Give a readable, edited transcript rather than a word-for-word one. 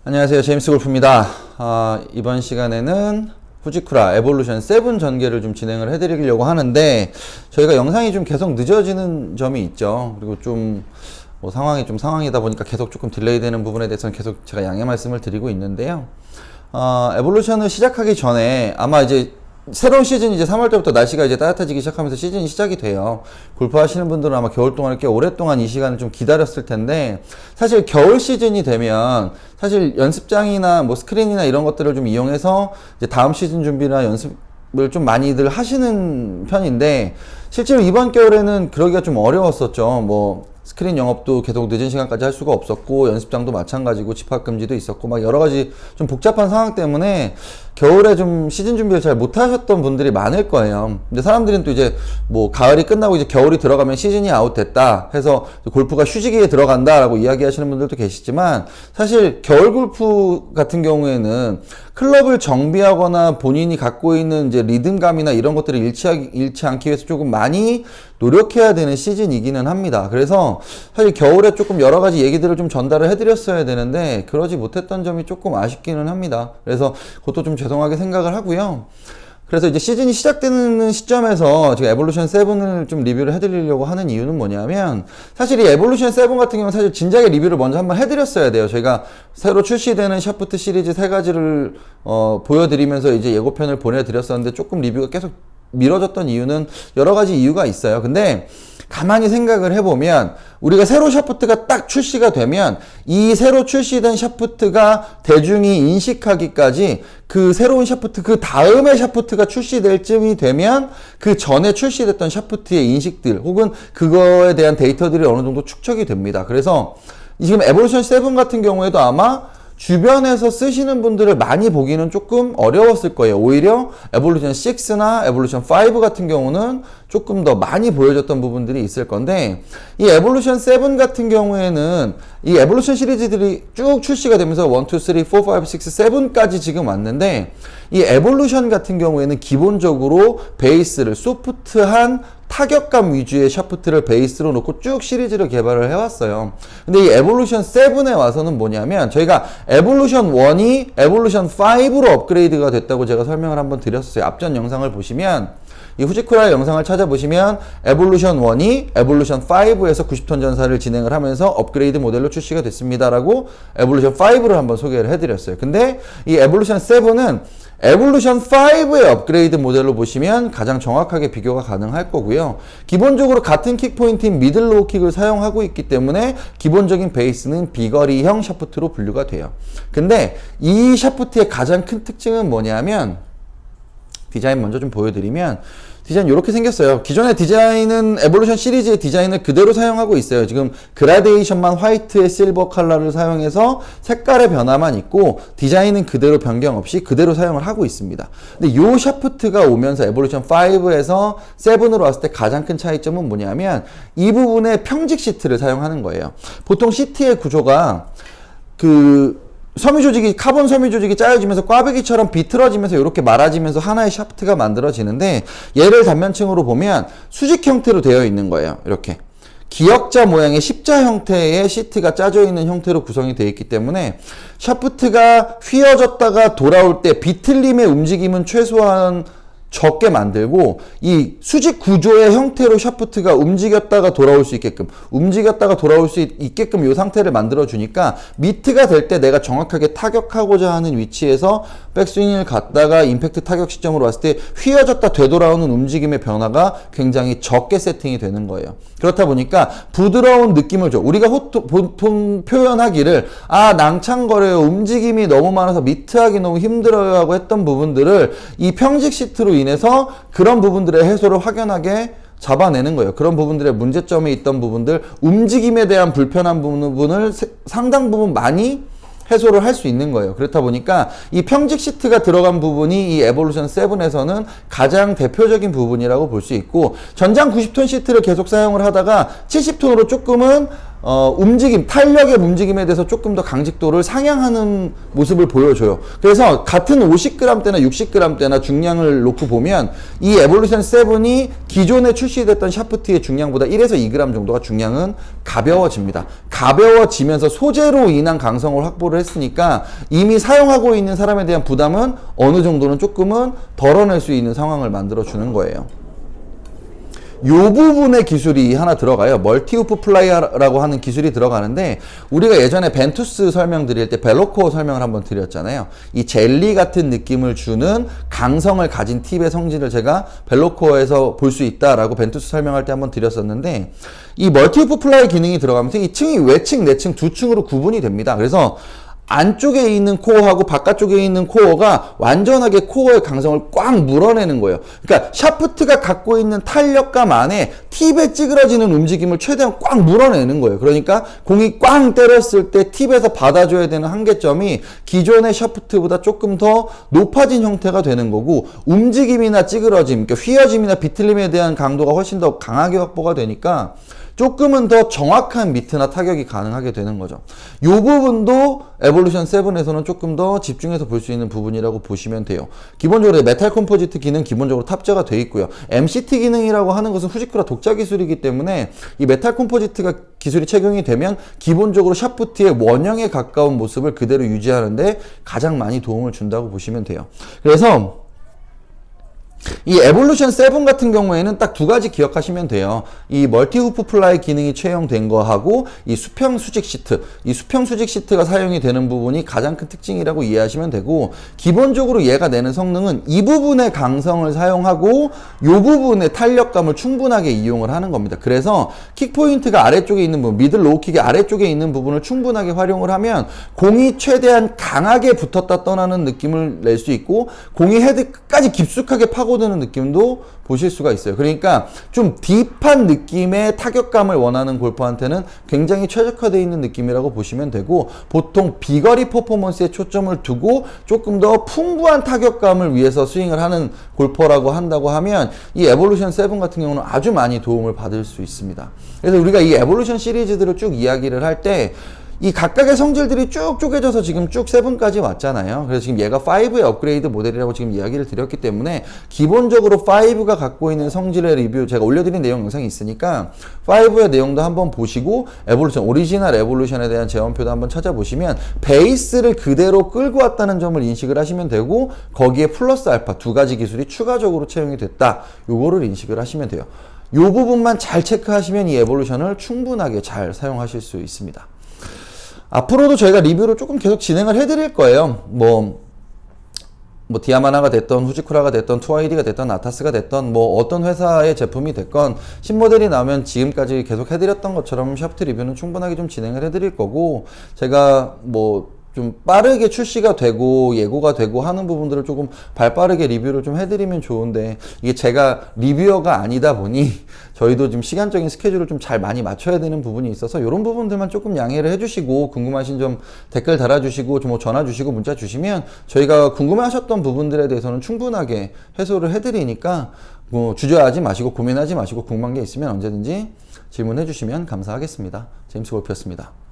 안녕하세요, 제임스 골프입니다. 이번 시간에는 후지쿠라 에볼루션 7 전개를 좀 진행을 해드리려고 하는데, 저희가 영상이 좀 계속 늦어지는 점이 있죠. 그리고 좀 상황이다 보니까 계속 조금 딜레이 되는 부분에 대해서는 계속 제가 양해 말씀을 드리고 있는데요. 에볼루션을 시작하기 전에 아마 이제 새로운 시즌이 이제 3월 때부터 날씨가 이제 따뜻해지기 시작하면서 시즌이 시작이 돼요. 골프 하시는 분들은 아마 겨울 동안 꽤 오랫동안 이 시간을 좀 기다렸을 텐데, 사실 겨울 시즌이 되면 사실 연습장이나 뭐 스크린이나 이런 것들을 좀 이용해서 이제 다음 시즌 준비나 연습을 좀 많이들 하시는 편인데, 실제로 이번 겨울에는 그러기가 좀 어려웠었죠. 뭐 스크린 영업도 계속 늦은 시간까지 할 수가 없었고, 연습장도 마찬가지고, 집합금지도 있었고, 막 여러 가지 좀 복잡한 상황 때문에 겨울에 좀 시즌 준비를 잘 못하셨던 분들이 많을 거예요. 근데 사람들은 또 이제 뭐 가을이 끝나고 이제 겨울이 들어가면 시즌이 아웃됐다 해서 골프가 휴지기에 들어간다라고 이야기하시는 분들도 계시지만, 사실 겨울 골프 같은 경우에는 클럽을 정비하거나 본인이 갖고 있는 이제 리듬감이나 이런 것들을 잃지 않기 위해서 조금 많이 노력해야 되는 시즌이기는 합니다. 그래서 사실 겨울에 조금 여러 가지 얘기들을 좀 전달을 해드렸어야 되는데 그러지 못했던 점이 조금 아쉽기는 합니다. 그래서 그것도 좀 죄송하게 생각을 하고요. 그래서 이제 시즌이 시작되는 시점에서 제가 에볼루션 7을 좀 리뷰를 해드리려고 하는 이유는 뭐냐면, 사실 이 에볼루션 7 같은 경우는 사실 진작에 리뷰를 먼저 한번 해드렸어야 돼요. 저희가 새로 출시되는 샤프트 시리즈 3가지를 보여드리면서 이제 예고편을 보내드렸었는데 조금 리뷰가 계속 미뤄졌던 이유는 여러 가지 이유가 있어요. 근데 가만히 생각을 해보면, 우리가 새로 샤프트가 딱 출시가 되면 이 새로 출시된 샤프트가 대중이 인식하기까지 그 새로운 샤프트, 그 다음에 샤프트가 출시될 쯤이 되면 그 전에 출시됐던 샤프트의 인식들 혹은 그거에 대한 데이터들이 어느 정도 축적이 됩니다. 그래서 지금 에볼루션 7 같은 경우에도 아마 주변에서 쓰시는 분들을 많이 보기는 조금 어려웠을 거예요. 오히려 에볼루션 6나 에볼루션 5 같은 경우는 조금 더 많이 보여줬던 부분들이 있을 건데, 이 에볼루션 7 같은 경우에는 이 에볼루션 시리즈들이 쭉 출시가 되면서 1, 2, 3, 4, 5, 6, 7까지 지금 왔는데, 이 에볼루션 같은 경우에는 기본적으로 베이스를 소프트한 타격감 위주의 샤프트를 베이스로 놓고 쭉 시리즈를 개발을 해왔어요. 근데 이 에볼루션 7에 와서는 뭐냐면, 저희가 에볼루션 1이 에볼루션 5로 업그레이드가 됐다고 제가 설명을 한번 드렸어요. 앞전 영상을 보시면, 이 후지쿠라의 영상을 찾아보시면 에볼루션 1이 에볼루션 5에서 90톤 전사를 진행을 하면서 업그레이드 모델로 출시가 됐습니다라고 에볼루션 5를 한번 소개를 해드렸어요. 근데 이 에볼루션 7은 에볼루션 5의 업그레이드 모델로 보시면 가장 정확하게 비교가 가능할 거고요. 기본적으로 같은 킥 포인트인 미들 로우 킥을 사용하고 있기 때문에 기본적인 베이스는 비거리형 샤프트로 분류가 돼요. 근데 이 샤프트의 가장 큰 특징은 뭐냐면, 디자인 먼저 좀 보여드리면, 디자인 이렇게 생겼어요. 기존의 디자인은 에볼루션 시리즈의 디자인을 그대로 사용하고 있어요. 지금 그라데이션만 화이트에 실버 컬러를 사용해서 색깔의 변화만 있고 디자인은 그대로 변경 없이 그대로 사용을 하고 있습니다. 근데 이 샤프트가 오면서 에볼루션 5에서 7으로 왔을 때 가장 큰 차이점은 뭐냐면, 이 부분에 평직 시트를 사용하는 거예요. 보통 시트의 구조가 섬유 조직이, 카본 섬유 조직이 짜여지면서 꽈배기처럼 비틀어지면서 이렇게 말아지면서 하나의 샤프트가 만들어지는데, 얘를 단면층으로 보면 수직 형태로 되어 있는 거예요. 이렇게 기역자 모양의 십자 형태의 시트가 짜져 있는 형태로 구성이 되어 있기 때문에 샤프트가 휘어졌다가 돌아올 때 비틀림의 움직임은 최소한 적게 만들고, 이 수직 구조의 형태로 샤프트가 움직였다가 돌아올 수 있게끔 이 상태를 만들어 주니까 미트가 될 때 내가 정확하게 타격하고자 하는 위치에서 백스윙을 갔다가 임팩트 타격 시점으로 왔을 때 휘어졌다 되돌아오는 움직임의 변화가 굉장히 적게 세팅이 되는 거예요. 그렇다 보니까 부드러운 느낌을 줘. 우리가 보통 표현하기를 낭창거려요, 움직임이 너무 많아서 미트하기 너무 힘들어요 하고 했던 부분들을 이 평직 시트로 인해서 그런 부분들의 해소를 확연하게 잡아내는 거예요. 그런 부분들의 문제점이 있던 부분들, 움직임에 대한 불편한 부분을 상당 부분 많이 해소를 할 수 있는 거예요. 그렇다 보니까 이 평직 시트가 들어간 부분이 이 에볼루션 7에서는 가장 대표적인 부분이라고 볼 수 있고, 전장 90톤 시트를 계속 사용을 하다가 70톤으로 조금은 움직임, 탄력의 움직임에 대해서 조금 더 강직도를 상향하는 모습을 보여줘요. 그래서 같은 50g대나 60g대나 중량을 놓고 보면 이 에볼루션 7이 기존에 출시됐던 샤프트의 중량보다 1에서 2g 정도가 중량은 가벼워집니다. 가벼워지면서 소재로 인한 강성을 확보를 했으니까 이미 사용하고 있는 사람에 대한 부담은 어느 정도는 조금은 덜어낼 수 있는 상황을 만들어주는 거예요. 요 부분의 기술이 하나 들어가요. 멀티후프 플라이어라고 하는 기술이 들어가는데, 우리가 예전에 벤투스 설명드릴 때 벨로코어 설명을 한번 드렸잖아요. 이 젤리 같은 느낌을 주는 강성을 가진 팁의 성질을 제가 벨로코어에서 볼 수 있다라고 벤투스 설명할 때 한번 드렸었는데, 이 멀티후프 플라이 기능이 들어가면서 이 층이 외층, 내층 두 층으로 구분이 됩니다. 그래서 안쪽에 있는 코어하고 바깥쪽에 있는 코어가 완전하게 코어의 강성을 꽉 물어내는 거예요. 그러니까 샤프트가 갖고 있는 탄력감 안에 팁에 찌그러지는 움직임을 최대한 꽉 물어내는 거예요. 그러니까 공이 꽝 때렸을 때 팁에서 받아줘야 되는 한계점이 기존의 샤프트보다 조금 더 높아진 형태가 되는 거고, 움직임이나 찌그러짐, 그러니까 휘어짐이나 비틀림에 대한 강도가 훨씬 더 강하게 확보가 되니까 조금은 더 정확한 미트나 타격이 가능하게 되는 거죠. 이 부분도 에볼루션 7에서는 조금 더 집중해서 볼 수 있는 부분이라고 보시면 돼요. 기본적으로 메탈 컴포지트 기능 기본적으로 탑재가 되어 있고요. MCT 기능이라고 하는 것은 후지쿠라 독자 기술이기 때문에 이 메탈 컴포지트가 기술이 적용이 되면 기본적으로 샤프트의 원형에 가까운 모습을 그대로 유지하는데 가장 많이 도움을 준다고 보시면 돼요. 그래서 이 에볼루션 7 같은 경우에는 딱 두 가지 기억하시면 돼요. 이 멀티 후프 플라이 기능이 채용된 거하고 이 수평 수직 시트, 이 수평 수직 시트가 사용이 되는 부분이 가장 큰 특징이라고 이해하시면 되고, 기본적으로 얘가 내는 성능은 이 부분의 강성을 사용하고 이 부분의 탄력감을 충분하게 이용을 하는 겁니다. 그래서 킥 포인트가 아래쪽에 있는 부분, 미들 로우 킥의 아래쪽에 있는 부분을 충분하게 활용을 하면 공이 최대한 강하게 붙었다 떠나는 느낌을 낼 수 있고, 공이 헤드 끝까지 깊숙하게 파고드는 느낌도 보실 수가 있어요. 그러니까 좀 딥한 느낌의 타격감을 원하는 골퍼한테는 굉장히 최적화되어 있는 느낌이라고 보시면 되고, 보통 비거리 퍼포먼스에 초점을 두고 조금 더 풍부한 타격감을 위해서 스윙을 하는 골퍼라고 한다고 하면 이 에볼루션 7 같은 경우는 아주 많이 도움을 받을 수 있습니다. 그래서 우리가 이 에볼루션 시리즈들을 쭉 이야기를 할 때 이 각각의 성질들이 쭉 쪼개져서 지금 쭉 7까지 왔잖아요. 그래서 지금 얘가 5의 업그레이드 모델이라고 지금 이야기를 드렸기 때문에, 기본적으로 5가 갖고 있는 성질의 리뷰 제가 올려드린 내용 영상이 있으니까 5의 내용도 한번 보시고, 에볼루션, 오리지널 에볼루션에 대한 재원표도 한번 찾아보시면 베이스를 그대로 끌고 왔다는 점을 인식을 하시면 되고, 거기에 플러스 알파 두 가지 기술이 추가적으로 채용이 됐다, 요거를 인식을 하시면 돼요. 요 부분만 잘 체크하시면 이 에볼루션을 충분하게 잘 사용하실 수 있습니다. 앞으로도 저희가 리뷰를 조금 계속 진행을 해드릴 거예요. 뭐 디아마나가 됐던, 후지쿠라가 됐던, 2ID가 됐던, 아타스가 됐던, 뭐 어떤 회사의 제품이 됐건 신모델이 나오면 지금까지 계속 해드렸던 것처럼 샤프트 리뷰는 충분하게 좀 진행을 해드릴 거고, 제가 뭐 좀 빠르게 출시가 되고 예고가 되고 하는 부분들을 조금 발빠르게 리뷰를 좀 해드리면 좋은데, 이게 제가 리뷰어가 아니다 보니 저희도 지금 시간적인 스케줄을 좀 잘 많이 맞춰야 되는 부분이 있어서 이런 부분들만 조금 양해를 해주시고, 궁금하신 점 댓글 달아주시고 뭐 전화 주시고 문자 주시면 저희가 궁금해하셨던 부분들에 대해서는 충분하게 해소를 해드리니까 뭐 주저하지 마시고 고민하지 마시고 궁금한 게 있으면 언제든지 질문해 주시면 감사하겠습니다. 제임스 골프였습니다.